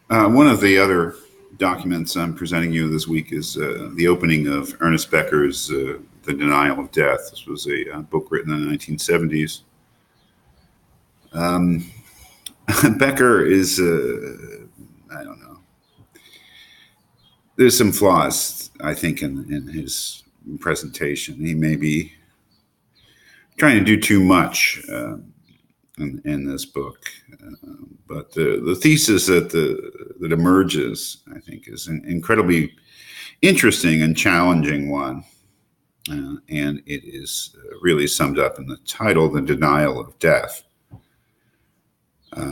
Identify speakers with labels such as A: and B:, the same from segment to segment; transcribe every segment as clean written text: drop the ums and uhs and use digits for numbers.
A: One of the other documents I'm presenting you this week is the opening of Ernest Becker's The Denial of Death. This was a book written in the 1970s. Becker is, I don't know, there's some flaws, I think, in his presentation. He may be trying to do too much in this book. But the thesis that emerges, I think, is an incredibly interesting and challenging one. And it is really summed up in the title, The Denial of Death. I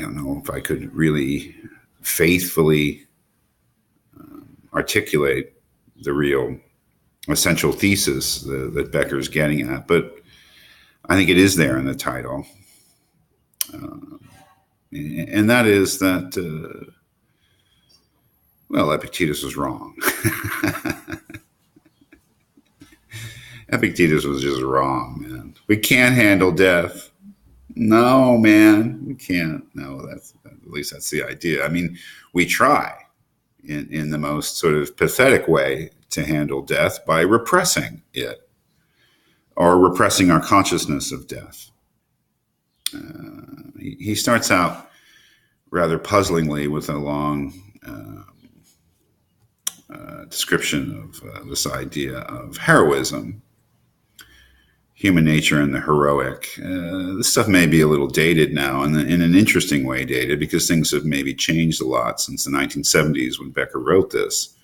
A: don't know if I could really faithfully articulate the real essential thesis that Becker's getting at, but I think it is there in the title. And that is that, Epictetus was wrong. Epictetus was just wrong, man. We can't handle death. No, man, we can't. No, at least that's the idea. I mean, we try in the most sort of pathetic way to handle death by repressing it or repressing our consciousness of death. He starts out rather puzzlingly with a long description of this idea of heroism, human nature and the heroic. This stuff may be a little dated now, and in an interesting way dated, because things have maybe changed a lot since the 1970s when Becker wrote this.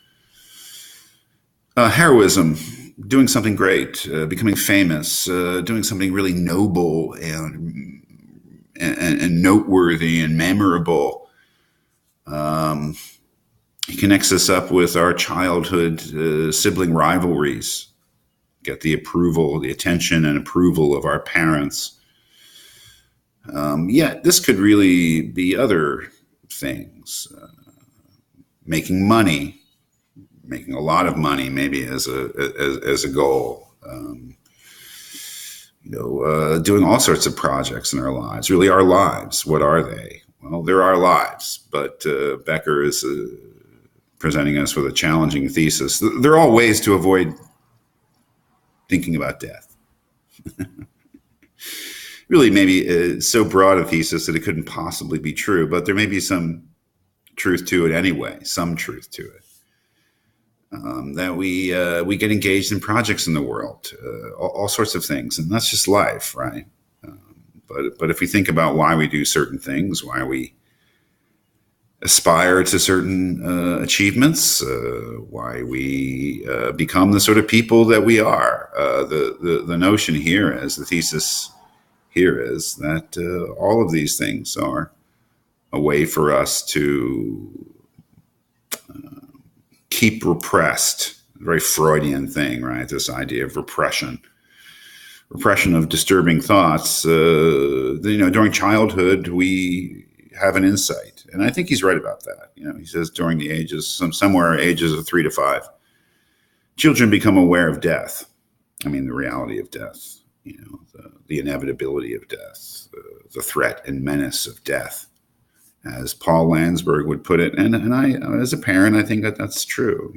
A: Heroism, doing something great, becoming famous, doing something really noble and noteworthy and memorable. He connects us up with our childhood sibling rivalries, get the approval, the attention and approval of our parents. Yet this could really be other things. Making money, making a lot of money, maybe as a goal. Doing all sorts of projects in our lives. Really, our lives. What are they? Well, they're our lives. But Becker is presenting us with a challenging thesis. They're all ways to avoid thinking about death. Really, maybe so broad a thesis that it couldn't possibly be true, but there may be some truth to it anyway, some truth to it. That we get engaged in projects in the world, all sorts of things, and that's just life, right? But if we think about why we do certain things, why we aspire to certain achievements, why we become the sort of people that we are, the notion here is, the thesis here is that all of these things are a way for us to keep repressed. Very Freudian thing, right? This idea of repression of disturbing thoughts. During childhood, we have an insight, and I think he's right about that. He says during the ages, somewhere ages of 3 to 5, children become aware of death. I mean, the reality of death. The inevitability of death, the threat and menace of death, as Paul Landsberg would put it. And I, as a parent, I think that that's true.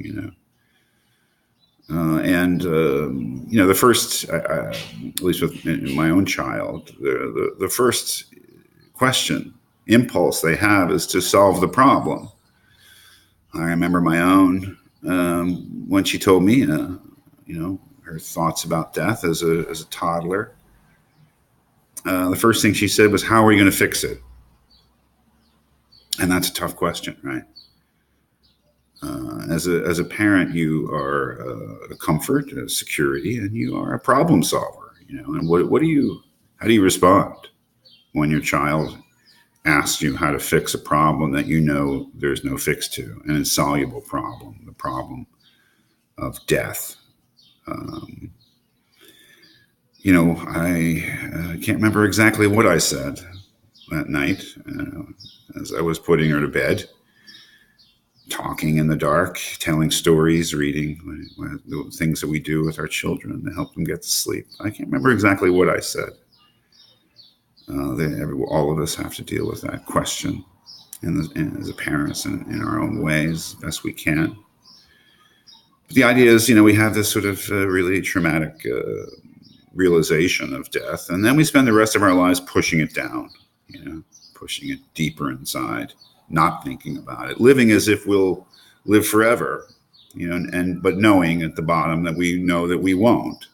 A: The first, at least with my own child, the first impulse they have is to solve the problem. I remember my own when she told me, her thoughts about death as a toddler. The first thing she said was, "How are we going to fix it?" And that's a tough question, right? As a parent, you are a comfort, a security, and you are a problem solver. And how do you respond when your child asks you how to fix a problem that there's no fix to, an insoluble problem, the problem of death? I can't remember exactly what I said that night as I was putting her to bed, talking in the dark, telling stories, reading, the things that we do with our children to help them get to sleep. I can't remember exactly what I said. All of us have to deal with that question. and as a parents in our own ways, best we can. But the idea is, we have this sort of really traumatic realization of death, and then we spend the rest of our lives pushing it down, pushing it deeper inside, not thinking about it, living as if we'll live forever, but knowing at the bottom that we know that we won't.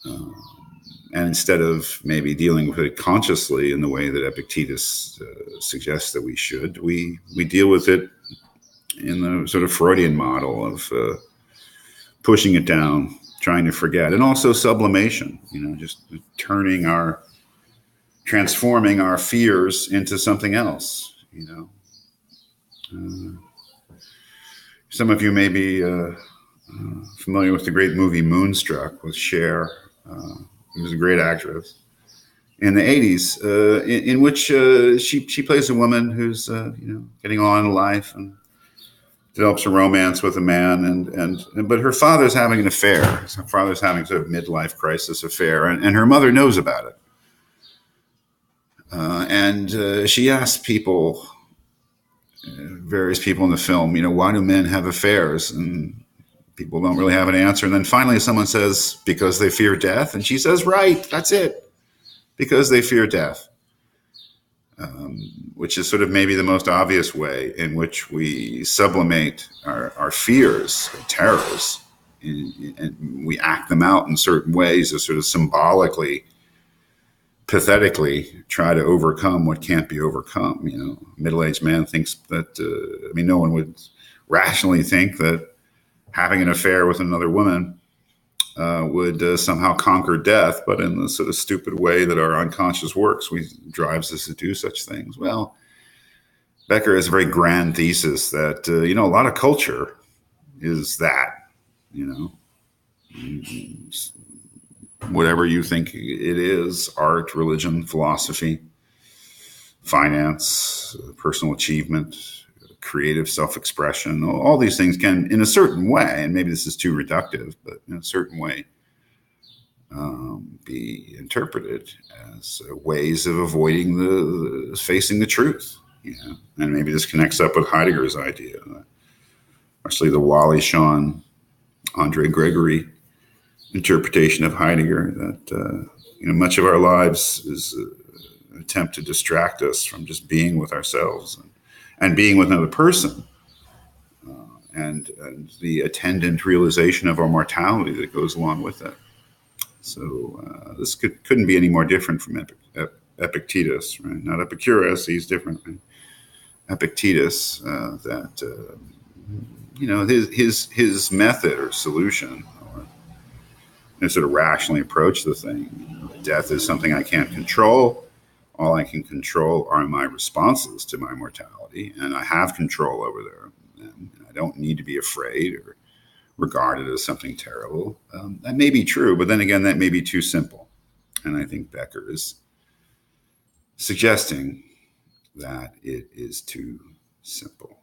A: And instead of maybe dealing with it consciously in the way that Epictetus suggests that we should, we deal with it in the sort of Freudian model of pushing it down, trying to forget, and also sublimation, just transforming our fears into something else, some of you may be familiar with the great movie Moonstruck with Cher, who was a great actress in the 80s, in which she plays a woman who's getting on in life and develops a romance with a man, but her father's having an affair. Her father's having sort of midlife crisis affair, and her mother knows about it. And she asks various people in the film, why do men have affairs? And people don't really have an answer. And then finally someone says, because they fear death. And she says, right, that's it. Because they fear death. Which is sort of maybe the most obvious way in which we sublimate our fears, our terrors, and we act them out in certain ways to sort of symbolically, pathetically try to overcome what can't be overcome. A middle-aged man thinks that, no one would rationally think that having an affair with another woman would somehow conquer death, but in the sort of stupid way that our unconscious works, drives us to do such things. Well, Becker has a very grand thesis that, a lot of culture is that, whatever you think it is, art, religion, philosophy, finance, personal achievement, creative self-expression, all these things can, in a certain way, and maybe this is too reductive, but in a certain way, be interpreted as ways of avoiding facing the truth. And maybe this connects up with Heidegger's idea, actually the Wally Shawn, Andre Gregory interpretation of Heidegger, that much of our lives is an attempt to distract us from just being with ourselves and being with another person, and the attendant realization of our mortality that goes along with it. So this couldn't be any more different from Epictetus, right? Not Epicurus, he's different. Right? Epictetus, his method or solution, or sort of rationally approach the thing. Death is something I can't control. All I can control are my responses to my mortality, and I have control over them. And I don't need to be afraid or regarded as something terrible. That may be true, but then again, that may be too simple. And I think Becker is suggesting that it is too simple.